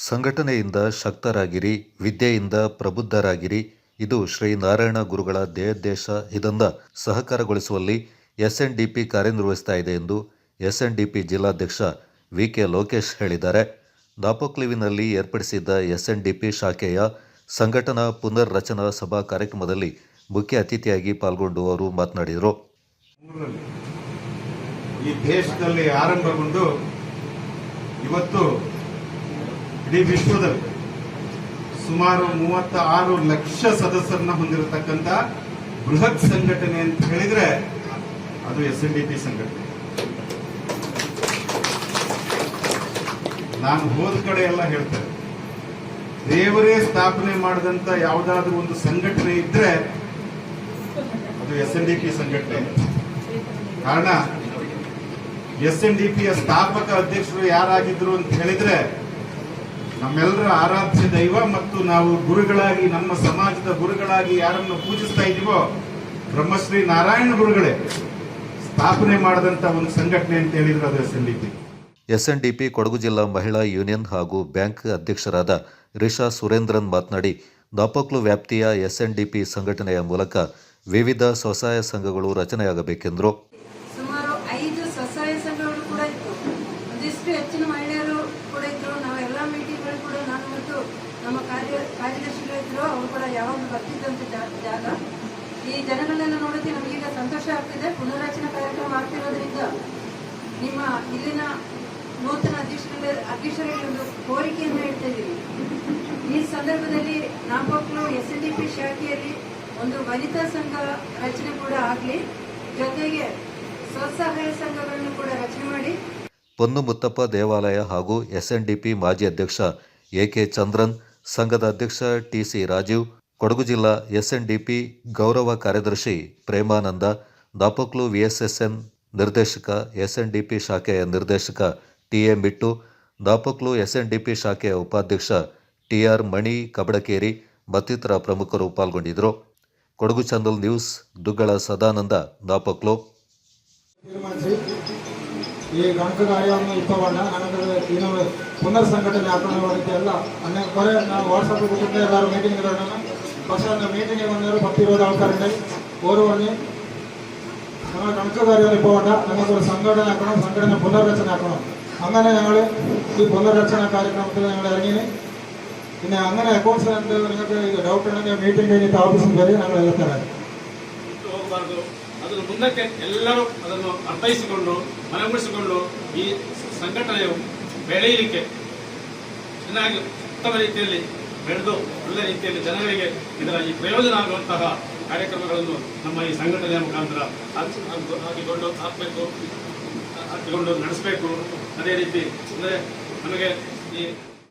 ಸಂಘಟನೆಯಿಂದ ಶಕ್ತರಾಗಿರಿ, ವಿದ್ಯೆಯಿಂದ ಪ್ರಬುದ್ಧರಾಗಿರಿ. ಇದು ಶ್ರೀ ನಾರಾಯಣ ಗುರುಗಳ ಧ್ಯೇಯೋದ್ದೇಶ. ಇದನ್ನು ಸಹಕಾರಗೊಳಿಸುವಲ್ಲಿ ಎಸ್ಎನ್ಡಿಪಿ ಕಾರ್ಯನಿರ್ವಹಿಸ್ತಾ ಇದೆ ಎಂದು ಎಸ್ಎನ್ಡಿಪಿ ಜಿಲ್ಲಾಧ್ಯಕ್ಷ ವಿ.ಕೆ. ಲೋಕೇಶ್ ಹೇಳಿದ್ದಾರೆ. ದಾಪಕ್ಲುವಿನಲ್ಲಿ ಏರ್ಪಡಿಸಿದ್ದ ಎಸ್ಎನ್ಡಿಪಿ ಶಾಖೆಯ ಸಂಘಟನಾ ಪುನರ್ ರಚನಾ ಸಭಾ ಕಾರ್ಯಕ್ರಮದಲ್ಲಿ ಮುಖ್ಯ ಅತಿಥಿಯಾಗಿ ಪಾಲ್ಗೊಂಡು ಅವರು ಮಾತನಾಡಿದರು. ಈ ದೇಶದಲ್ಲಿ ಆರಂಭಗೊಂಡು ಇವತ್ತು ಇಡೀ ವಿಶ್ವದಲ್ಲಿ ಸುಮಾರು 36 ಲಕ್ಷ ಸದಸ್ಯರನ್ನ ಹೊಂದಿರತಕ್ಕಂಥ ಬೃಹತ್ ಸಂಘಟನೆ ಅಂತ ಹೇಳಿದ್ರೆ ಅದು ಎಸ್ಎನ್ಡಿಪಿ ಸಂಘಟನೆ. ನಾನು ಹೋದ ಕಡೆ ಎಲ್ಲ ಹೇಳ್ತೇನೆ, ದೇವರೇ ಸ್ಥಾಪನೆ ಮಾಡಿದಂತ ಯಾವುದಾದ್ರೂ ಒಂದು ಸಂಘಟನೆ ಇದ್ರೆ ಅದು ಎಸ್ಎನ್ಡಿಪಿ ಸಂಘಟನೆ. ಕಾರಣ ಎಸ್ಎನ್ಡಿಪಿಯ ಸ್ಥಾಪಕ ಅಧ್ಯಕ್ಷರು ಯಾರಾಗಿದ್ರು ಅಂತ ಹೇಳಿದ್ರೆ ನಮ್ಮೆಲ್ಲರ ಆರಾಧ್ಯ ದೈವ ಮತ್ತು ನಾವು ಗುರುಗಳಾಗಿ, ನಮ್ಮ ಸಮಾಜದ ಗುರುಗಳಾಗಿ ಯಾರನ್ನು ಪೂಜಿಸ್ತಾ ಇದೀವೋ ಬ್ರಹ್ಮಶ್ರೀ ನಾರಾಯಣ ಗುರುಗಳೇ ಸ್ಥಾಪನೆ ಮಾಡಿದಂತ ಒಂದು ಸಂಘಟನೆ ಅಂತ ಹೇಳಿದ್ರು ಅದು ಎಸ್ಎನ್ಡಿಪಿ. ಎಸ್ಎನ್ಡಿಪಿ ಕೊಡಗು ಜಿಲ್ಲಾ ಮಹಿಳಾ ಯೂನಿಯನ್ ಹಾಗೂ ಬ್ಯಾಂಕ್ ಅಧ್ಯಕ್ಷರಾದ ರಿಷಾ ಸುರೇಂದ್ರನ್ ಮಾತನಾಡಿ, ದಾಪಕ್ಲು ವ್ಯಾಪ್ತಿಯ ಎಸ್ಎನ್ಡಿಪಿ ಸಂಘಟನೆಯ ಮೂಲಕ ವಿವಿಧ ಸ್ವಸಹಾಯ ಸಂಘಗಳು ರಚನೆಯಾಗಬೇಕೆಂದರು. ಸುಮಾರು 5 ಸ್ವಸಹಾಯ ಸಂಘಗಳು ಕೂಡ ಇತ್ತು. ಒಂದಿಷ್ಟು ಹೆಚ್ಚಿನ ಮಹಿಳೆಯರು ಕೂಡ ಇದ್ರು. ನಾವೆಲ್ಲ ಮೀಟಿಂಗ್ಗಳು ಕೂಡ ನಾನು ಮತ್ತು ನಮ್ಮ ಕಾರ್ಯದರ್ಶಿಗಳು ಇದ್ರು. ಅವರು ಕೂಡ ಯಾವಾಗಲೂ ಬರ್ತಿದ್ದಂತ ಜಾಗ. ಈ ಜನಗಳನ್ನೆಲ್ಲ ನೋಡಿದ್ರೆ ನಮಗೀಗ ಸಂತೋಷ ಆಗ್ತಿದೆ. ಪುನರ್ರಚನಾ ಕಾರ್ಯಕ್ರಮ ಆಗ್ತಿರೋದ್ರಿಂದ ನಿಮ್ಮ ಇಲ್ಲಿನ ನೂತನ ಅಧ್ಯಕ್ಷರಿಗೆ ಒಂದು ಕೋರಿಕೆಯನ್ನು ಹೇಳ್ತಾ ಇದ್ದೀವಿ. ಈ ಸಂದರ್ಭದಲ್ಲಿ ದಾಪಕ್ಲು ಎಸ್ಎನ್ಡಿಪಿ ಶಾಖೆಯಲ್ಲಿ ಒಂದು ವನಿತಾ ಸಂಘ ರಚನೆ ಕೂಡ ಆಗಲಿ, ಜೊತೆಗೆ ಸ್ವಸಹಾಯ ಸಂಘಗಳನ್ನು ಕೂಡ ರಚನೆ ಮಾಡಿ. ಪೊನ್ನು ಮುತ್ತಪ್ಪ ದೇವಾಲಯ ಹಾಗೂ ಎಸ್ಎನ್ಡಿಪಿ ಮಾಜಿ ಅಧ್ಯಕ್ಷ ಎ.ಕೆ. ಚಂದ್ರನ್, ಸಂಘದ ಅಧ್ಯಕ್ಷ ಟಿ.ಸಿ. ರಾಜೀವ್, ಕೊಡಗು ಜಿಲ್ಲಾ ಎಸ್ಎನ್ಡಿಪಿ ಗೌರವ ಕಾರ್ಯದರ್ಶಿ ಪ್ರೇಮಾನಂದ, ದಾಪಕ್ಲು ವಿಎಸ್ಎಸ್ಎನ್ ನಿರ್ದೇಶಕ, ಎಸ್ಎನ್ಡಿಪಿ ಶಾಖೆಯ ನಿರ್ದೇಶಕ ಟಿ.ಎ. ಮಿಟ್ಟು, ದಾಪಕ್ಲು ಎಸ್ಎನ್ಡಿಪಿ ಶಾಖೆಯ ಉಪಾಧ್ಯಕ್ಷ ಟಿ.ಆರ್. ಮಣಿ ಕಬಡಕೇರಿ ಮತ್ತಿತರ ಪ್ರಮುಖರು ಪಾಲ್ಗೊಂಡಿದ್ದರು. ಕೊಡಗು ಚಾನಲ್ ನ್ಯೂಸ್, ದುಗ್ಗಳ ಸದಾನಂದ, ದಾಪಕ್ಲು. ಈ ಗಣಕ ಕಾರ್ಯವನ್ನು ಇಪ್ಪವಣ್ಣ ನನಗೆ ಪುನರ್ ಸಂಘಟನೆ ಹಾಕೊಳ್ಳುವಂತೆ ಎಲ್ಲ ಕೊರೆ ನಾವು ವಾಟ್ಸಪ್ ಕೊಟ್ಟಿದ್ದೆ. ಎಲ್ಲರೂ ಮೀಟಿಂಗ್ ಇರೋಣ പക്ഷേ മീറ്റിംഗ് വന്നൊരു 10-20 ആൾക്കാരുണ്ട്. ഓരോന്ന് ഞങ്ങൾ കണക്കുകാരികൾ ഇപ്പോൾ വേണ്ട, ഞങ്ങൾക്കൊരു സംഘടന ആക്കണം, സംഘടന പുനർരചന ആക്കണം. അങ്ങനെ ഞങ്ങൾ ഈ പുനർരചന കാര്യക്രമത്തിൽ ഞങ്ങൾ ഇറങ്ങി. പിന്നെ അങ്ങനെ അക്കൗണ്ട്സ് നിങ്ങൾക്ക് ഡൗട്ട് ഉണ്ടെങ്കിൽ മീറ്റിംഗ് കഴിഞ്ഞിട്ട് ഓഫീസിൽ വരെ ഞങ്ങൾ എത്താറായി ಹೋಗಬಾರ್ದು. ಅದರ ಮುಂದಕ್ಕೆ ಎಲ್ಲರೂ ಅದನ್ನು ಅರ್ಥೈಸಿಕೊಂಡು ಮನವೊಲಿಸಿಕೊಂಡು ಈ ಸಂಘಟನೆಯು ಬೆಳೆಯಲಿಕ್ಕೆ ಚೆನ್ನಾಗಿ ಉತ್ತಮ ರೀತಿಯಲ್ಲಿ ಬೆಳೆದು ಒಳ್ಳೆ ರೀತಿಯಲ್ಲಿ ಜನರಿಗೆ ಇದರ ಈ ಪ್ರಯೋಜನ ಆಗುವಂತಹ ಕಾರ್ಯಕ್ರಮಗಳನ್ನು ನಮ್ಮ ಈ ಸಂಘಟನೆಯ ಮುಖಾಂತರ ಹಾಕಿಕೊಂಡು ನಡೆಸಬೇಕು. ಅದೇ ರೀತಿ ಅಂದರೆ ನಮಗೆ ಈ